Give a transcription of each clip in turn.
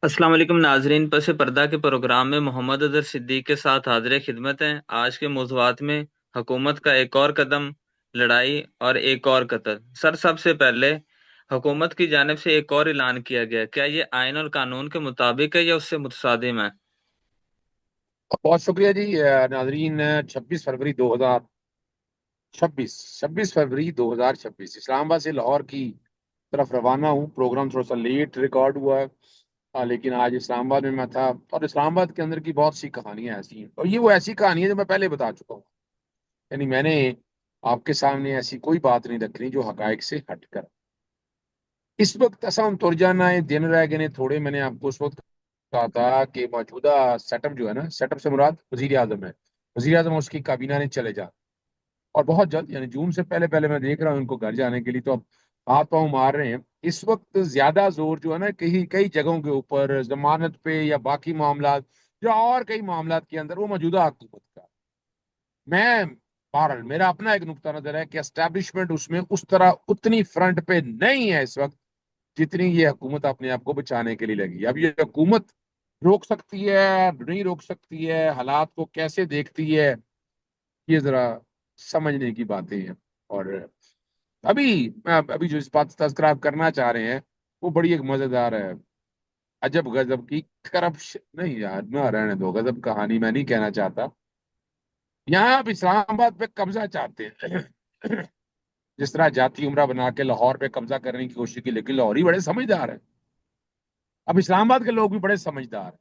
السلام علیکم ناظرین، پس پردہ کے پروگرام میں محمد اظہر صدیق کے ساتھ حاضر خدمت ہیں۔ آج کے موضوعات میں حکومت کا ایک اور قدم، لڑائی اور ایک اور قتل۔ سب سے پہلے حکومت کی جانب سے ایک اور اعلان کیا گیا، کیا یہ آئین اور قانون کے مطابق ہے یا اس سے متصادم ہے؟ بہت شکریہ جی ناظرین، 26 فروری 2026 اسلام آباد سے لاہور کی طرف روانہ ہوں۔ پروگرام تھوڑا سا لیٹ ریکارڈ ہوا ہے، لیکن آج اسلام آباد میں تھا، اور اسلام آباد کے اندر کی بہت سی کہانیاں ایسی ہیں، اور یہ وہ ایسی کہانی ہے جو میں پہلے بتا چکا ہوں۔ یعنی میں نے آپ کے سامنے ایسی کوئی بات نہیں رکھنی جو حقائق سے ہٹ کر۔ اس وقت اسام تر جانا ہے، دن رہ گئے نے تھوڑے۔ میں نے آپ کو اس وقت کہا تھا کہ موجودہ سیٹ اپ جو ہے نا، سیٹ اپ سے مراد وزیر اعظم ہے، وزیر اعظم اور اس کی کابینہ نے چلے جا، اور بہت جلد، یعنی جون سے پہلے پہلے میں دیکھ رہا ہوں ان کو گھر جانے کے لیے، تو اب ہاتھ پاؤں مار رہے ہیں۔ اس وقت زیادہ زور جو ہے نا کئی کئی جگہوں کے اوپر ضمانت پہ یا باقی معاملات یا اور کئی معاملات کے اندر وہ موجودہ حکومت کا۔ میں بہرحال میرا اپنا ایک نقطہ نظر ہے کہ اسٹیبلشمنٹ اس میں اس طرح اتنی فرنٹ پہ نہیں ہے اس وقت جتنی یہ حکومت اپنے آپ کو بچانے کے لیے لگی۔ اب یہ حکومت روک سکتی ہے، نہیں روک سکتی ہے، حالات کو کیسے دیکھتی ہے، یہ ذرا سمجھنے کی باتیں ہیں۔ اور ابھی جو اس بات تذکرہ آپ کرنا چاہ رہے ہیں وہ بڑی ایک مزیدار ہے، عجب غضب کی کرپشن نہیں یار، نہ رہنے دو، غضب کہانی میں نہیں کہنا چاہتا۔ یہاں آپ اسلام آباد پہ قبضہ چاہتے ہیں جس طرح جاتی عمرہ بنا کے لاہور پہ قبضہ کرنے کی کوشش کی، لیکن لاہوری بڑے سمجھدار ہیں، اب اسلام آباد کے لوگ بھی بڑے سمجھدار ہیں۔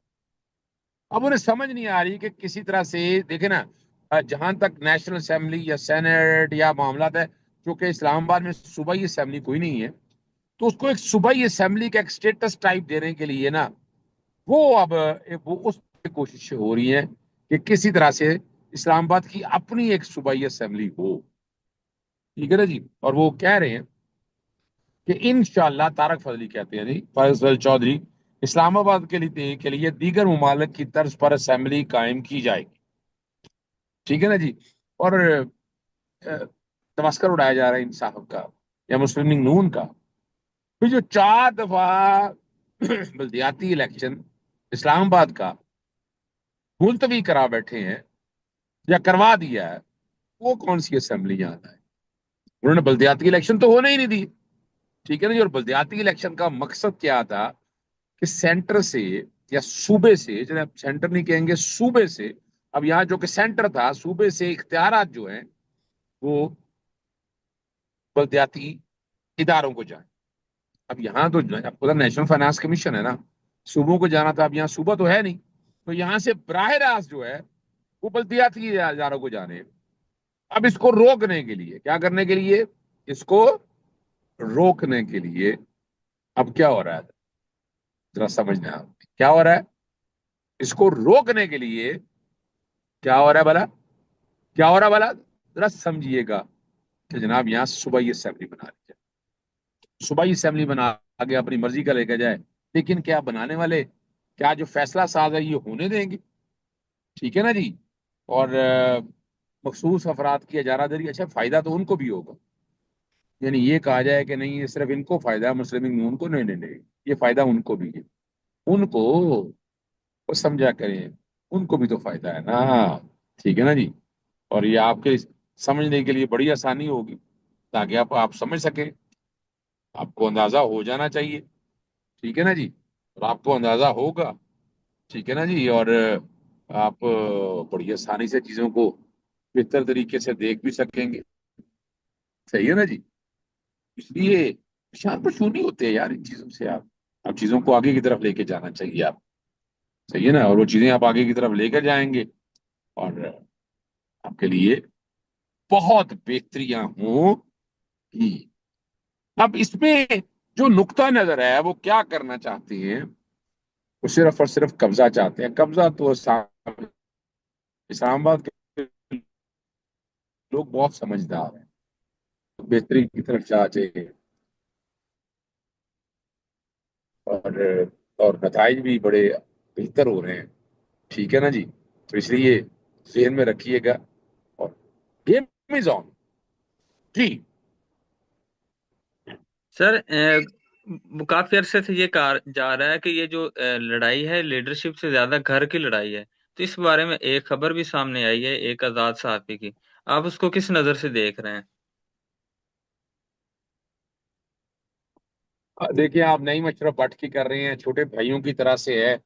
اب انہیں سمجھ نہیں آ رہی کہ کسی طرح سے دیکھیں نا، جہاں تک نیشنل اسمبلی یا سینٹ یا معاملات ہے، چونکہ اسلام آباد میں صوبائی اسمبلی کوئی نہیں ہے، تو اس کو ایک صوبائی اسمبلی کا ایک سٹیٹس ٹائپ دینے کے لیے نا، وہ اب وہ اس پہ کوشش ہو رہی ہے کہ کسی طرح سے اسلام آباد کی اپنی ایک صوبائی اسمبلی ہو۔ ٹھیک ہے نا جی، اور وہ کہہ رہے ہیں کہ انشاءاللہ، طارق فضلی کہتے ہیں جی، فیصل چودھری، اسلام آباد کے لیے دیگر ممالک کی طرز پر اسمبلی قائم کی جائے گی۔ ٹھیک ہے نا جی، اور تمسکر اڑایا جا رہا ہے انصاف کا یا مسلم لیگ نون کا۔ پھر جو 4 دفعہ بلدیاتی الیکشن اسلام آباد کا ملتوی کرا بیٹھے ہیں یا کروا دیا ہے، وہ کون سی اسمبلی یاد ہے؟ انہوں نے بلدیاتی الیکشن تو ہونے ہی نہیں دی۔ ٹھیک ہے نا جی، اور بلدیاتی الیکشن کا مقصد کیا تھا کہ سینٹر سے یا صوبے سے، جنہیں سینٹر نہیں کہیں گے، صوبے سے، اب یہاں جو کہ سینٹر تھا، صوبے سے اختیارات جو ہیں وہ بلدیاتی اداروں کو جائیں۔ اب یہاں تو اب خدا نیشنل فائنانس کمیشن ہے نا، صوبوں کو جانا تھا، اب یہاں صوبہ تو ہے نہیں، تو یہاں سے براہ راست جو ہے وہ بلدیاتی اداروں کو جانے ہیں۔ اب اس کو روکنے کے لیے کیا کرنے کے لیے، اس کو روکنے کے لیے اب کیا ہو رہا ہے، ذرا سمجھنا ہے کیا ہو رہا ہے۔ اس کو روکنے کے لیے کیا ہو رہا ہے بلا، کیا ہو رہا ہے بلا، ذرا سمجھیے گا کہ جناب یہاں صوبائی اسمبلی بنا لی جائے، صوبائی اسمبلی بنا کے اپنی مرضی کا لے کے جائے، لیکن کیا بنانے والے، کیا جو فیصلہ ساز ہے یہ ہونے دیں گے؟ ٹھیک ہے نا جی، اور مخصوص افراد کی اجارہ داری، اچھا فائدہ تو ان کو بھی ہوگا، یعنی یہ کہا جائے کہ نہیں یہ صرف ان کو فائدہ ہے، مسلم لیگ نون کو نہیں، نہیں نہیں، یہ فائدہ ان کو بھی ہے، ان کو وہ سمجھا کریں، ان کو بھی تو فائدہ ہے نا۔ ٹھیک ہے نا جی، اور یہ آپ کے سمجھنے کے لیے بڑی آسانی ہوگی، تاکہ آپ سمجھ سکیں، آپ کو اندازہ ہو جانا چاہیے۔ ٹھیک ہے نا جی، اور آپ کو اندازہ ہوگا، ٹھیک ہے نا جی، اور آپ بڑی آسانی سے چیزوں کو بہتر طریقے سے دیکھ بھی سکیں گے۔ صحیح ہے نا جی، اس لیے شان پرشونی ہوتے ہیں یار ان چیزوں سے، آپ چیزوں کو آگے کی طرف لے کے جانا چاہیے آپ۔ صحیح ہے نا، اور وہ چیزیں آپ آگے کی طرف لے کر جائیں گے، اور آپ کے لیے بہت بہتریاں ہوں گی۔ اب اس میں جو نقطہ نظر ہے وہ کیا کرنا چاہتے ہیں، وہ صرف اور صرف قبضہ چاہتے ہیں۔ قبضہ تو اسلام آباد کے لوگ بہت سمجھدار ہیں، بہتری کی طرف جاتے ہیں، اور اور نتائج بھی بڑے بہتر ہو رہے ہیں۔ ٹھیک ہے نا جی، تو اس لیے ذہن میں رکھیے گا، اور گیم از آن جی۔ سر، काफी अरसे से ये कहा जा रहा है कि ये जो लड़ाई है लीडरशिप से ज्यादा घर की लड़ाई है। तो इस बारे में एक खबर भी सामने आई है एक आजाद सहाफी की। आप उसको किस नजर से देख रहे हैं? देखिए, आप नई मशरफ भट्ट की कर रहे हैं, छोटे भाइयों की तरह से है।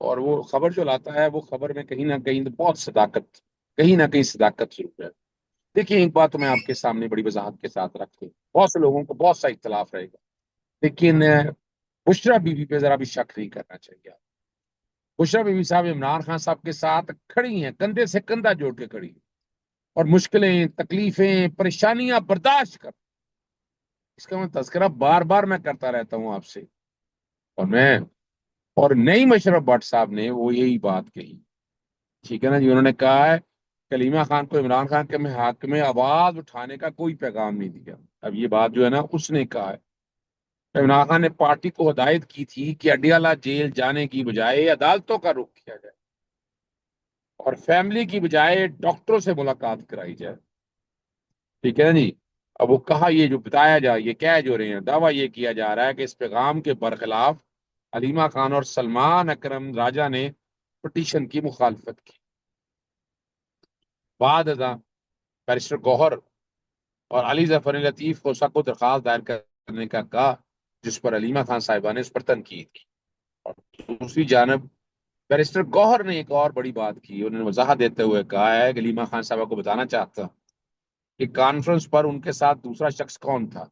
और वो खबर जो लाता है, वो खबर में कहीं ना कहीं तो बहुत सदाकत, कहीं ना कहीं सदाकत जरूर है। देखिए, एक बात तो मैं आपके सामने बड़ी वजाहत के साथ रख दूं, बहुत से लोगों को बहुत सा इख्तलाफ रहेगा, लेकिन बुशरा बीवी पे जरा भी शक नहीं करना चाहिए। बुशरा बीवी साहब इमरान खान साहब के साथ खड़ी हैं, कंधे से कंधा जोड़ के खड़ी हैं, और मुश्किलें, तकलीफें, परेशानियां बर्दाश्त कर, इसका मैं तस्करा बार बार मैं करता रहता हूं आपसे। और मैं, और नई मशरफ भट्ट साहब ने वो यही बात कही, ठीक है ना जी। उन्होंने कहा है कलीमा खान को इमरान खान के में हक में आवाज उठाने का कोई पैगाम नहीं दिया। अब ये बात जो है ना, उसने कहा है। इमरान खान ने पार्टी को हदायत की थी कि अडियाला जेल जाने की बजाय अदालतों का रुख किया जाए, और फैमिली की बजाय डॉक्टरों से मुलाकात कराई जाए, ठीक है ना जी। अब वो कहा, ये जो बताया जा, ये कह जो रहे हैं, दावा ये किया जा रहा है कि इस पैगाम के बरखिलाफ हलीमा खान और सलमान अकरम राजा ने पटिशन की मुखालफत की। बाद अदा बैरिस्टर गौहर और अली जफर लतीफ को सख्त दरखास्त दायर करने का कहा, जिस पर हलीमा खान साहिबा ने उस पर तनकीद की। और दूसरी जानब बैरिस्टर गौहर ने एक और बड़ी बात की, उन्होंने वजाहत देते हुए कहा है कि हलीमा खान साहबा को बताना चाहता कि कॉन्फ्रेंस पर उनके साथ दूसरा शख्स कौन था।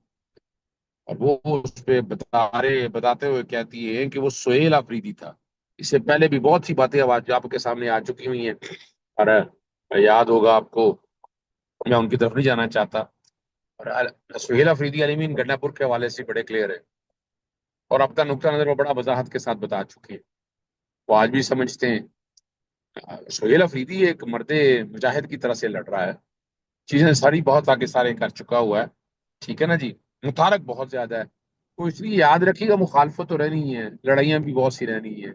और वो उस पे बताते हुए कहती है कि वो सुहेल अफरीदी था। इससे पहले भी बहुत सी बातें आवाज आपके सामने आ चुकी हुई हैं, और याद होगा आपको, मैं उनकी तरफ नहीं जाना चाहता। और सुहेल अफरीदी अलीमीन गन्नापुर के हवाले से बड़े क्लियर है, और अपना नुक्ता नजर वो बड़ा वजाहत के साथ बता चुके हैं। वो आज भी समझते हैं सुहेल अफरीदी एक मर्द मुजाहिद की तरह से लड़ रहा है, चीजें सारी बहुत आगे सारे कर चुका हुआ है, ठीक है ना जी। मुतारक बहुत ज्यादा है, तो इसलिए याद रखिएगा, मुखालफत तो रहनी है, लड़ाइयाँ भी बहुत सी रहनी है,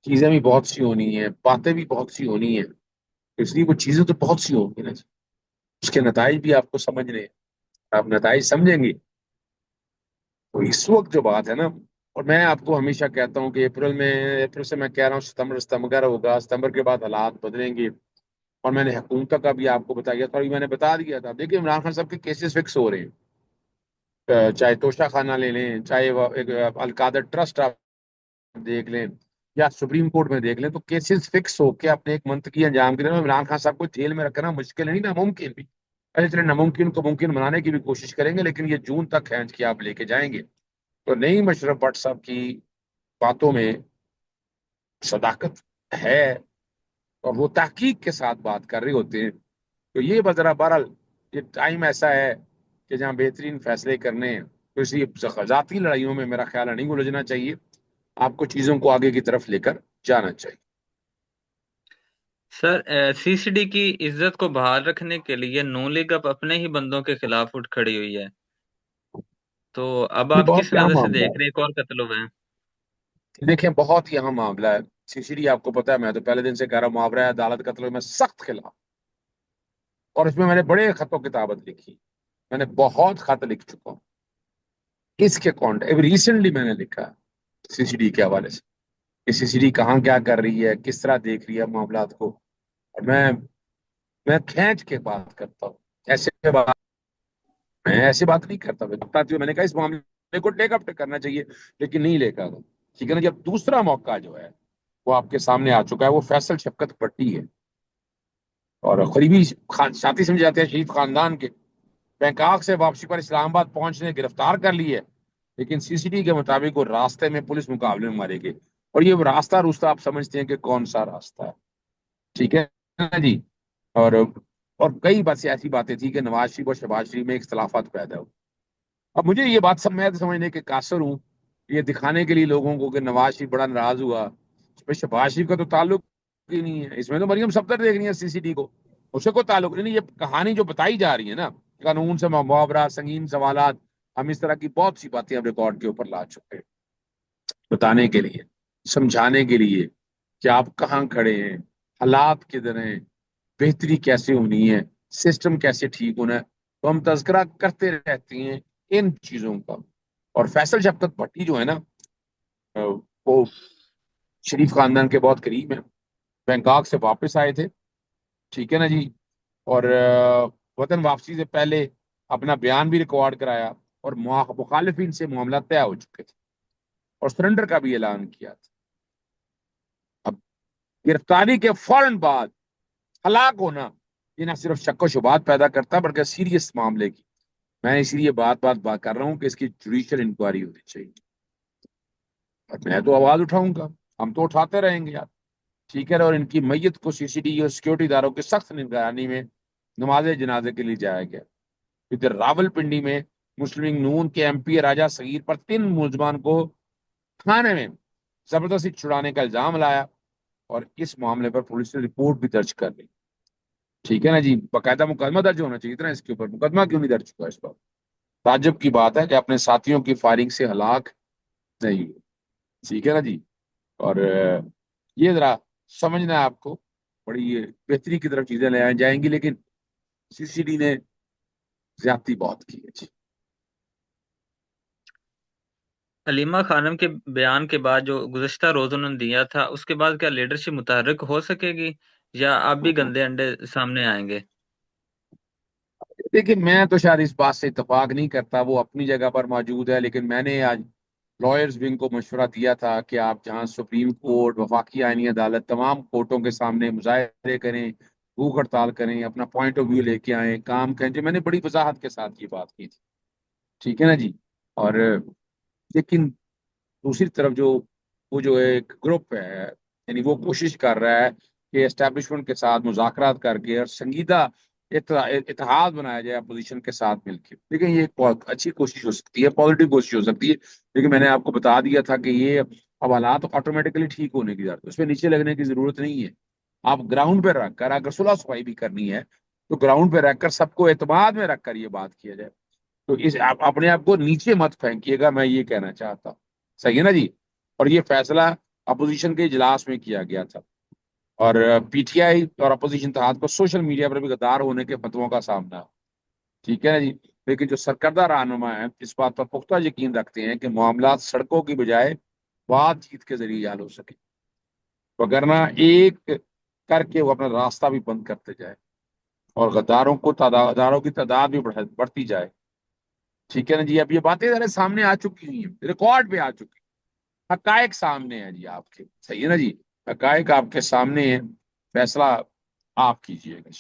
चीजें भी बहुत सी होनी है, बातें भी बहुत सी होनी है। तो इसलिए वो चीजें तो बहुत सी होंगी ना जी, उसके नताइज भी आपको समझने हैं। आप नताइज समझेंगे तो इस वक्त जो बात है ना, और मैं आपको हमेशा कहता हूँ कि अप्रैल से मैं कह रहा हूँ सितंबर सितंबर होगा, सितंबर के बाद हालात बदलेंगे। और मैंने हुकूमत का भी आपको बताया था, और मैंने बता दिया था, देखिए इमरान खान साहब के केसेस फिक्स हो रहे हैं। चाहे तोशा खाना ले लें, चाहे वो एक अलकादर ट्रस्ट आप देख लें, या सुप्रीम कोर्ट में देख लें, तो केसेस फिक्स होके अपने एक मंतकी अंजाम की तरफ इमरान खान साहब को जेल में रखना मुश्किल नहीं, नामुमकिन भी। अरे चले, नामुमकिन को मुमकिन बनाने की भी कोशिश करेंगे, लेकिन ये जून तक खींच के आप लेके जाएंगे। तो नई मशरफ भट्ट साहब की बातों में सदाकत है, और वो तहकीक के साथ बात कर रहे होते हैं। तो ये बजरा बहरहाल, ये टाइम ऐसा है कि जहाँ बेहतरीन फैसले करने हैं, तो इसी ज़ाती लड़ाइयों में मेरा ख्याल है नहीं उलझना चाहिए, आपको चीज़ों को आगे की तरफ लेकर जाना चाहिए। सर, सीसीडी की इज्जत को बहाल रखने के लिए नून लीग अब अपने ही बंदों के खिलाफ उठ खड़ी हुई है। तो अब ये आप बहुत किस ही अहम नजर से मामला देख है। रहे हैं? एक और कत्ल हुए हैं। देखें, बहुत ही अहम मामला है। सीसीडी आपको पता है, मैं तो पहले दिन से कह रहा हूँ, मुहावरा है अदालत कत्ल में सख्त खिलाफ। और इसमें मैंने बड़े खतों किताबत लिखी, मैंने बहुत खत लिख चुका हूँ इसके कॉन्ट, अभी रिसेंटली मैंने लिखा सीसीडी के हवाले से कि सीसीडी कहाँ क्या कर रही है, किस तरह देख रही है मामलात को। और मैं खींच के बात करता हूँ, ऐसे बात, मैं ऐसी बात नहीं करता। मैं बताती हूँ, मैंने कहा इस मामले को टेक अप करना चाहिए, लेकिन नहीं लेकर, ठीक है ना। जब दूसरा मौका जो है वो आपके सामने आ चुका है, वो फैसल शफकत भट्टी है, और करीबी साथी समझे जाते हैं शहीद खानदान के, बैंकॉक से वापसी पर इस्लामाबाद पहुंचने गिरफ्तार कर ली है, लेकिन सीसीटीवी के मुताबिक वो रास्ते में पुलिस मुकाबले में मारे गए। और ये रास्ता रुस्ता आप समझते हैं कि कौन सा रास्ता है, ठीक है ना जी। और कई बस ऐसी बातें थी कि नवाज शरीफ और शहबाज शरीफ में इख्तलाफात पैदा हुए। अब मुझे ये बात सब, मैं तो समझने के कासर हूँ, ये दिखाने के लिए लोगों को कि नवाज शरीफ बड़ा नाराज हुआ, इसमें शहबाज शरीफ का तो ताल्लुक ही नहीं है, इसमें तो मरियम सफदर देख रही है सीसीडी को, उससे कोई ताल्लुक नहीं। ये कहानी जो बताई जा रही है ना, कानून से मुहावरा, संगीन सवालात, हम इस तरह की बहुत सी बातें हम रिकॉर्ड के ऊपर ला चुके हैं, बताने के लिए, समझाने के लिए कि आप कहाँ खड़े हैं, हालात किधर हैं, बेहतरी कैसे होनी है, सिस्टम कैसे ठीक होना है। तो हम तज़किरा करते रहते हैं इन चीज़ों का, और फैसल शफकत भट्टी जो है ना, वो शरीफ खानदान के बहुत करीब हैं। बैंकॉक से वापस आए थे, ठीक है ना जी। और वतन वापसी से पहले अपना बयान भी रिकॉर्ड कराया, और मुखालिफिन से मामला तय हो चुके थे, और सरेंडर का भी ऐलान किया था। अब गिरफ्तारी के फौरन बाद हलाक होना, ये ना सिर्फ शक्को शुबात पैदा करता बल्कि सीरियस मामले की, मैं इसीलिए बात कर रहा हूँ कि इसकी जुडिशियल इंक्वायरी होनी चाहिए। और मैं तो आवाज उठाऊंगा, हम तो उठाते रहेंगे यार, ठीक है। और इनकी मैयत को सीसीडी और सिक्योरिटी इदारों की सख्त निगरानी में नमाज जनाजे के लिए जाया गया। इधर रावलपिंडी में मुस्लिम लीग नून के एमपी राजा सगीर पर 3 मुलजमान को थाने में जबरदस्ती छुड़ाने का इल्जाम लाया, और इस मामले पर पुलिस ने रिपोर्ट भी दर्ज कर ली, ठीक है ना जी। बाकायदा मुकदमा दर्ज होना चाहिए था ना इसके ऊपर, मुकदमा क्यों नहीं दर्ज हुआ इस पर? ताज्जुब की बात है कि अपने साथियों की फायरिंग से हलाक नहीं हुए, ठीक है ना जी। और ये जरा समझना है आपको, बड़ी ये बेहतरी की तरफ चीजें ले आए जाएंगी, लेकिन सीसीडी ने ज्यादती बहुत की है जी। हलीमा खानम के बयान के बाद जो गुज़श्ता रोज उन्होंने दिया था, उसके बाद क्या लीडरशिप मुतहर्रिक हो सकेगी, या अब भी गंदे अंडे सामने आएंगे? देखिए, मैं तो शायद इस बात से इतफाक नहीं करता, वो अपनी जगह पर मौजूद है, लेकिन मैंने आज लॉयर्स विंग को मशवरा दिया था कि आप जहां सुप्रीम कोर्ट, वफाकी आईनी अदालत, तमाम कोर्टों के सामने मुजाहरे करें, भूख हड़ताल करें, अपना पॉइंट ऑफ व्यू लेके आए, काम करें, जो मैंने बड़ी वजाहत के साथ ये बात की थी, ठीक है ना जी। और लेकिन दूसरी तरफ जो वो जो एक ग्रुप है, यानी वो कोशिश कर रहा है कि एस्टेब्लिशमेंट के साथ मुज़ाकरात करके और संजीदा इत्तेहाद बनाया जाए अपोजिशन के साथ मिलकर। लेकिन ये एक बहुत अच्छी कोशिश हो सकती है, पॉजिटिव कोशिश हो सकती है, लेकिन मैंने आपको बता दिया था कि ये अब हालात ऑटोमेटिकली ठीक होने की जरूरत है, उसमें नीचे लगने की जरूरत नहीं है। आप ग्राउंड पे रखकर अगर सुलह सफाई भी करनी है, तो ग्राउंड पे रखकर सबको एतमाद में रखकर ये बात किया जाए। तो इस आप अपने आप को नीचे मत फेंकिएगा, मैं ये कहना चाहता हूँ, सही है ना जी। और ये फैसला अपोजिशन के इजलास में किया गया था, और पीटीआई और अपोजिशन इत्तेहाद को सोशल मीडिया पर भी गद्दार होने के फतवों का सामना है, ठीक है ना जी। लेकिन जो सरकर्दा रहनुमा है इस बात पर पुख्ता यकीन रखते हैं कि मामला सड़कों की बजाय बातचीत के जरिए हल हो सके, वगरना एक करके वो अपना रास्ता भी बंद करते जाए, और गद्दारों की तादाद भी बढ़ती जाए, ठीक है ना जी। अब ये बातें सारे सामने आ चुकी हुई हैं, रिकॉर्ड पे आ चुकी, हकायक सामने है जी आपके, सही है ना जी। हकायक आपके सामने है, फैसला आप कीजिएगा।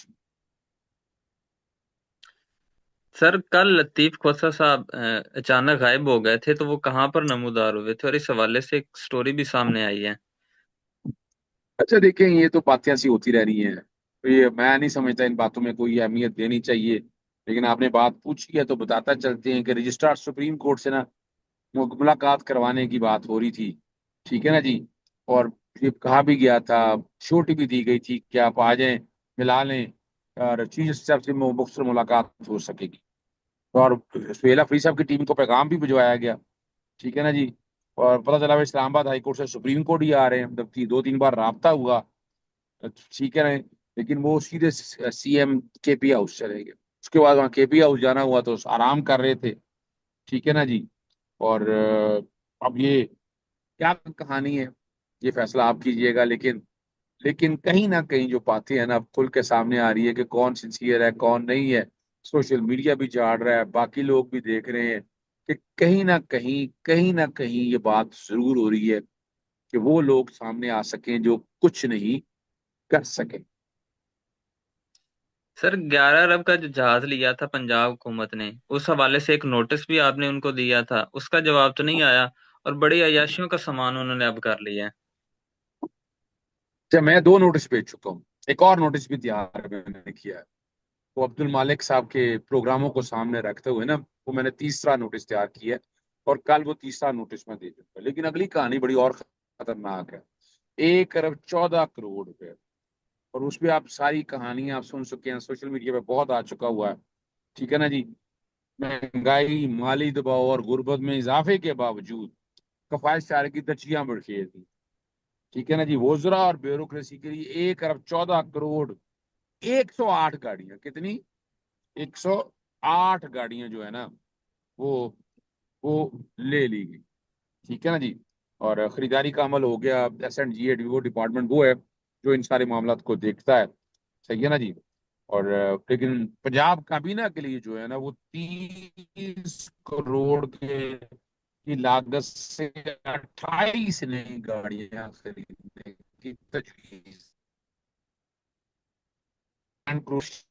सर, कल लतीफ खोसा साहब अचानक गायब हो गए थे, तो वो कहाँ पर नमूदार हुए थे, और इस हवाले से एक स्टोरी भी सामने आई है। अच्छा देखें, ये तो बातें ऐसी होती रह रही हैं, तो ये मैं नहीं समझता इन बातों में कोई अहमियत देनी चाहिए, लेकिन आपने बात पूछी है तो बताता चलते हैं कि रजिस्ट्रार सुप्रीम कोर्ट से ना मुलाकात करवाने की बात हो रही थी, ठीक है ना जी। और ये कहा भी गया था, छूट भी दी गई थी कि आप आ जाएं, मिला लें, और चीफ साहब से मुख्तसर मुलाकात हो सकेगी। और सुहेला फरीद साहब की टीम को पैगाम भी भिजवाया गया, ठीक है ना जी। और पता चला वे इस्लामाबाद हाई कोर्ट से सुप्रीम कोर्ट ही आ रहे हैं, जबकि 2-3 बार राब्ता हुआ, ठीक है ना। लेकिन वो सीधे सीएम केपी हाउस चले गए, उसके बाद वहाँ केपी हाउस जाना हुआ तो आराम कर रहे थे, ठीक है ना जी। और अब ये क्या कहानी है, ये फैसला आप कीजिएगा, लेकिन कहीं ना कहीं जो बातें हैं ना अब खुल के सामने आ रही है कि कौन सिंसियर है कौन नहीं है। सोशल मीडिया भी झाड़ रहा है, बाकी लोग भी देख रहे हैं कि कहीं ना कहीं ये बात जरूर हो रही है कि वो लोग सामने आ सकें जो कुछ नहीं कर सके। सर, 11 अरब का जो जहाज लिया था पंजाब हुकूमत ने, उस हवाले से एक नोटिस भी आपने उनको दिया था, उसका जवाब तो नहीं आया, और बड़ी अय्याशियों का सामान उन्होंने अब कर लिया है। जब मैं 2 नोटिस भेज चुका हूँ, एक और नोटिस भी तैयार मैंने किया है, वो अब्दुल मालिक साहब के प्रोग्रामों को सामने रखते हुए ना, वो मैंने तीसरा नोटिस तैयार किया है, और कल वो तीसरा नोटिस मैं दे दूंगा। लेकिन अगली कहानी बड़ी और खतरनाक है, 1 अरब 14 करोड़ रुपए, और उसपे आप सारी कहानियां आप सुन चुके हैं, सोशल मीडिया पे बहुत आ चुका हुआ है, ठीक है ना जी। महंगाई, माली दबाव और गुर्बत में इजाफे के बावजूद कफायत चारे की दचियां बरखेर दी, ठीक है ना जी। वोजरा और ब्यूरोक्रेसी के लिए 1 अरब 14 करोड़, 108 गाड़ियां, कितनी, 108 गाड़ियां जो है ना, वो वो ले ली गई। ठीक है ना जी। और खरीदारी का अमल हो गया। S&GA वो डिपार्टमेंट वो है जो इन सारे मामला को देखता है। सही है ना जी। और लेकिन पंजाब काबीना के लिए जो है ना वो 30 करोड़ के की लागत से 28 नई गाड़ियां खरीदने की तजवीज। Land cruise.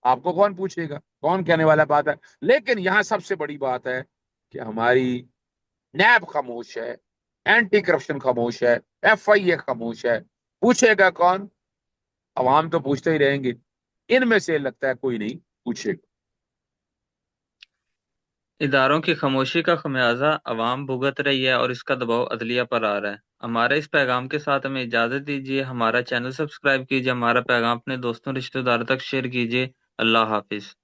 आपको कौन पूछेगा, कौन कहने वाला बात है। लेकिन यहाँ सबसे बड़ी बात है कि हमारी नैब खामोश है, एंटी करप्शन खामोश है, FIA खामोश है। पूछेगा कौन? अवाम तो पूछते ही रहेंगे। इनमें से लगता है कोई नहीं पूछेगा। इदारों की खामोशी का खमियाजा अवाम भुगत रही है और इसका दबाव अदलिया पर आ रहा है। हमारे इस पैगाम के साथ हमें इजाजत दीजिए। हमारा चैनल सब्सक्राइब कीजिए, हमारा पैगाम अपने दोस्तों रिश्तेदारों तक शेयर कीजिए। अल्लाह हाफिज।